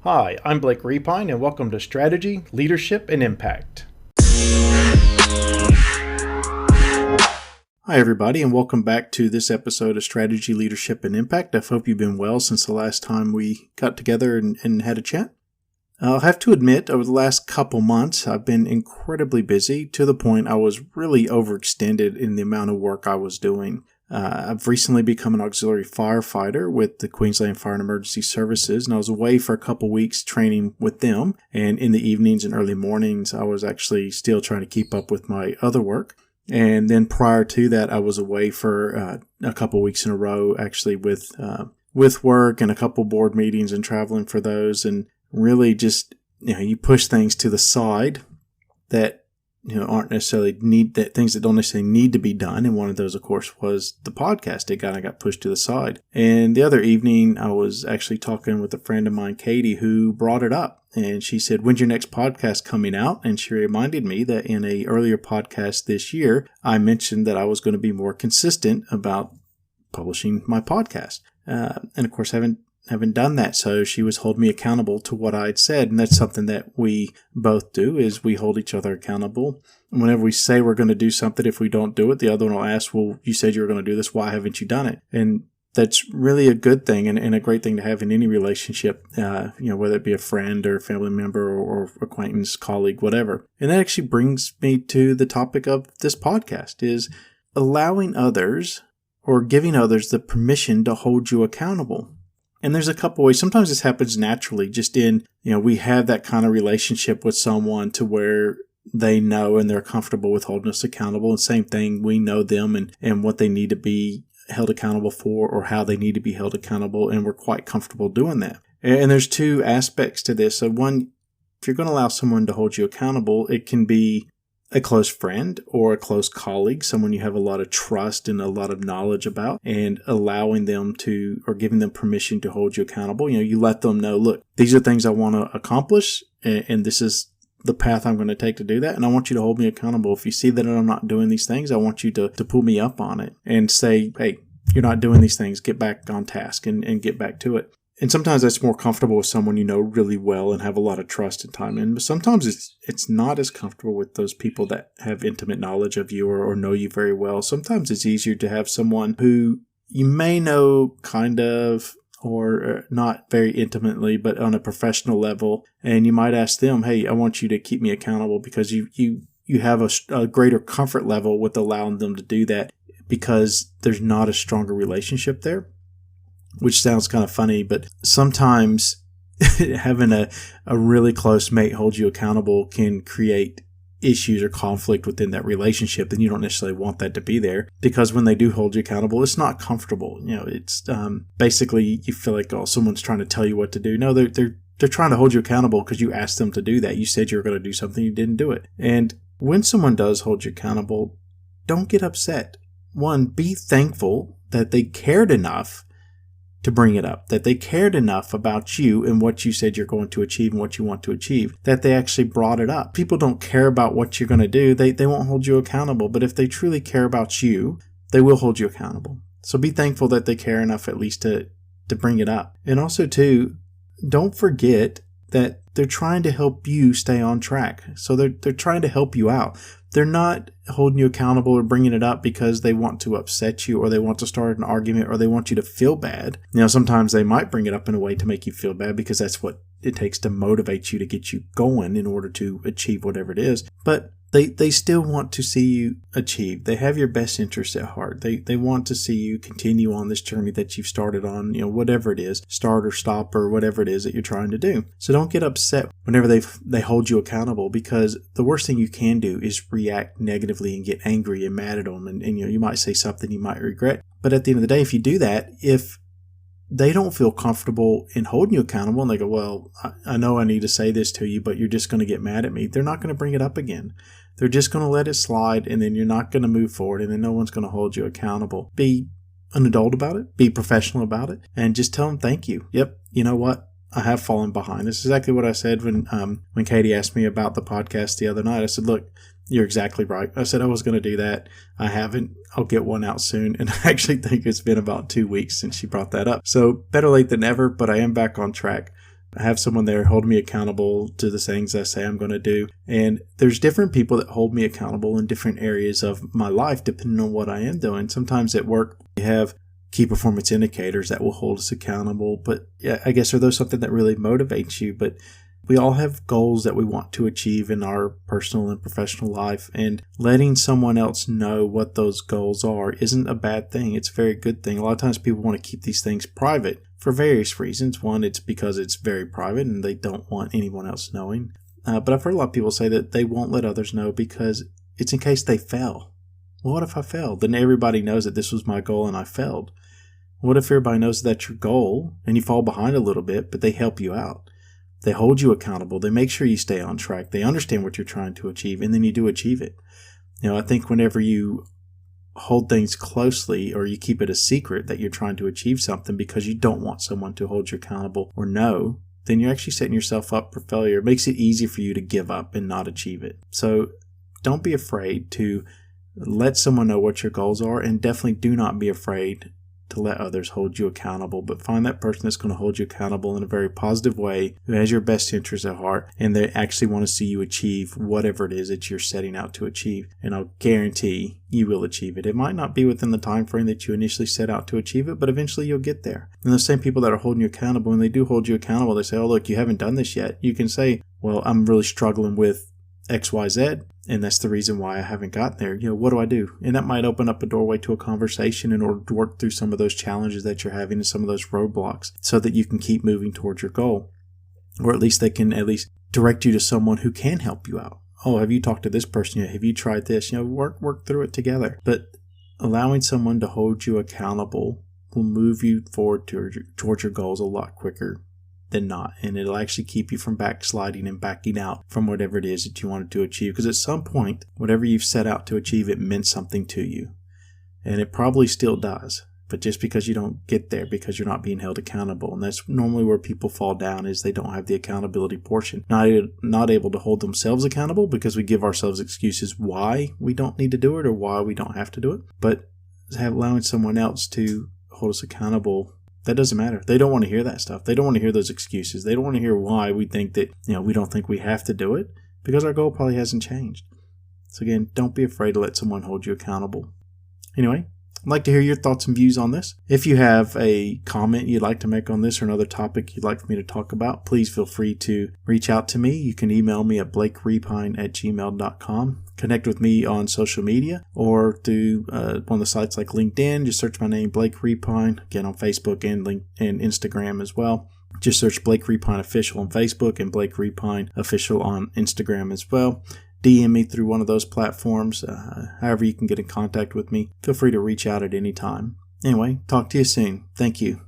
Hi, I'm Blake Repine, and welcome to Strategy, Leadership, and Impact. Hi, everybody, and welcome back to this episode of Strategy, Leadership, and Impact. I hope you've been well since the last time we got together and had a chat. I'll have to admit, over the last couple months, I've been incredibly busy to the point I was really overextended in the amount of work I was doing. I've recently become an auxiliary firefighter with the Queensland Fire and Emergency Services, and I was away for a couple weeks training with them. And in the evenings and early mornings, I was actually still trying to keep up with my other work. And then prior to that, I was away for a couple weeks in a row, actually with work and a couple board meetings and traveling for those. And really just, you push things to the side that aren't necessarily things that don't necessarily need to be done. And one of those, of course, was the podcast. It kind of got pushed to the side. And the other evening, I was actually talking with a friend of mine, Katie, who brought it up. And she said, "When's your next podcast coming out?" And she reminded me that in a earlier podcast this year, I mentioned that I was going to be more consistent about publishing my podcast. And of course, haven't done that. So she was holding me accountable to what I'd said. And that's something that we both do, is we hold each other accountable. And whenever we say we're going to do something, if we don't do it, the other one will ask, "Well, you said you were going to do this. Why haven't you done it?" And that's really a good thing and a great thing to have in any relationship, whether it be a friend or a family member or acquaintance, colleague, whatever. And that actually brings me to the topic of this podcast, is allowing others or giving others the permission to hold you accountable. And there's a couple ways. Sometimes this happens naturally, just in, we have that kind of relationship with someone to where they know and they're comfortable with holding us accountable. And same thing, we know them and what they need to be held accountable for or how they need to be held accountable. And we're quite comfortable doing that. And there's two aspects to this. So one, if you're going to allow someone to hold you accountable, it can be a close friend or a close colleague, someone you have a lot of trust and a lot of knowledge about, and allowing them to, or giving them permission to hold you accountable. You let them know, look, these are things I want to accomplish, and this is the path I'm going to take to do that. And I want you to hold me accountable. If you see that I'm not doing these things, I want you to pull me up on it and say, "Hey, you're not doing these things. Get back on task and get back to it." And sometimes that's more comfortable with someone you know really well and have a lot of trust and time in. But sometimes it's not as comfortable with those people that have intimate knowledge of you or know you very well. Sometimes it's easier to have someone who you may know kind of, or not very intimately, but on a professional level. And you might ask them, "Hey, I want you to keep me accountable," because you have a greater comfort level with allowing them to do that because there's not a stronger relationship there. Which sounds kind of funny, but sometimes having a really close mate hold you accountable can create issues or conflict within that relationship, and you don't necessarily want that to be there, because when they do hold you accountable, it's not comfortable. It's basically you feel like, oh, someone's trying to tell you what to do. No, they're trying to hold you accountable because you asked them to do that. You said you were going to do something, you didn't do it. And when someone does hold you accountable, don't get upset. One, be thankful that they cared enough to bring it up, that they cared enough about you and what you said you're going to achieve and what you want to achieve, that they actually brought it up. People don't care about what you're going to do. They won't hold you accountable. But if they truly care about you, they will hold you accountable. So be thankful that they care enough at least to bring it up. And also, too, don't forget that they're trying to help you stay on track. So they're trying to help you out. They're not holding you accountable or bringing it up because they want to upset you or they want to start an argument or they want you to feel bad. Sometimes they might bring it up in a way to make you feel bad because that's what it takes to motivate you to get you going in order to achieve whatever it is. But they still want to see you achieve. They have your best interests at heart. They want to see you continue on this journey that you've started on, whatever it is, start or stop or whatever it is that you're trying to do. So don't get upset whenever they hold you accountable, because the worst thing you can do is react negatively and get angry and mad at them. And you might say something you might regret. But at the end of the day, if you do that, if they don't feel comfortable in holding you accountable and they go, "Well, I know I need to say this to you, but you're just going to get mad at me," they're not going to bring it up again. They're just going to let it slide, and then you're not going to move forward, and then no one's going to hold you accountable. Be an adult about it. Be professional about it, and just tell them thank you. Yep, you know what? I have fallen behind. This is exactly what I said when Katie asked me about the podcast the other night. I said, "Look, you're exactly right." I said I was going to do that. I haven't. I'll get one out soon. And I actually think it's been about 2 weeks since she brought that up. So better late than never, but I am back on track. I have someone there holding me accountable to the things I say I'm going to do. And there's different people that hold me accountable in different areas of my life, depending on what I am doing. Sometimes at work, we have key performance indicators that will hold us accountable. But yeah, I guess are those something that really motivates you? But we all have goals that we want to achieve in our personal and professional life, and letting someone else know what those goals are isn't a bad thing. It's a very good thing. A lot of times people want to keep these things private for various reasons. One, it's because it's very private and they don't want anyone else knowing. But I've heard a lot of people say that they won't let others know because it's in case they fail. Well, what if I failed? Then everybody knows that this was my goal and I failed. What if everybody knows that's your goal and you fall behind a little bit, but they help you out? They hold you accountable. They make sure you stay on track. They understand what you're trying to achieve, and then you do achieve it. I think whenever you hold things closely or you keep it a secret that you're trying to achieve something because you don't want someone to hold you accountable or know, then you're actually setting yourself up for failure. It makes it easy for you to give up and not achieve it. So don't be afraid to let someone know what your goals are, and definitely do not be afraid to let others hold you accountable, but find that person that's going to hold you accountable in a very positive way, who has your best interests at heart, and they actually want to see you achieve whatever it is that you're setting out to achieve. And I'll guarantee you will achieve it. It might not be within the time frame that you initially set out to achieve it, but eventually you'll get there. And the same people that are holding you accountable, when they do hold you accountable, they say, oh, look, you haven't done this yet. You can say, well, I'm really struggling with XYZ, and that's the reason why I haven't gotten there. What do I do? And that might open up a doorway to a conversation in order to work through some of those challenges that you're having and some of those roadblocks so that you can keep moving towards your goal. Or at least they can at least direct you to someone who can help you out. Oh, have you talked to this person yet? Have you tried this? Work through it together. But allowing someone to hold you accountable will move you forward towards your goals a lot quicker than not, and it'll actually keep you from backsliding and backing out from whatever it is that you wanted to achieve, because at some point, whatever you've set out to achieve, it meant something to you, and it probably still does. But just because you don't get there because you're not being held accountable, and that's normally where people fall down, is they don't have the accountability portion, not able to hold themselves accountable because we give ourselves excuses why we don't need to do it or why we don't have to do it. But allowing someone else to hold us accountable, that doesn't matter. They don't want to hear that stuff. They don't want to hear those excuses. They don't want to hear why we think that, we don't think we have to do it, because our goal probably hasn't changed. So again, don't be afraid to let someone hold you accountable. Anyway, I'd like to hear your thoughts and views on this. If you have a comment you'd like to make on this or another topic you'd like for me to talk about, please feel free to reach out to me. You can email me at blakerepine@gmail.com. Connect with me on social media or through one of the sites like LinkedIn. Just search my name, Blake Repine, again on Facebook and Instagram as well. Just search Blake Repine Official on Facebook and Blake Repine Official on Instagram as well. DM me through one of those platforms. However you can get in contact with me, feel free to reach out at any time. Anyway, talk to you soon. Thank you.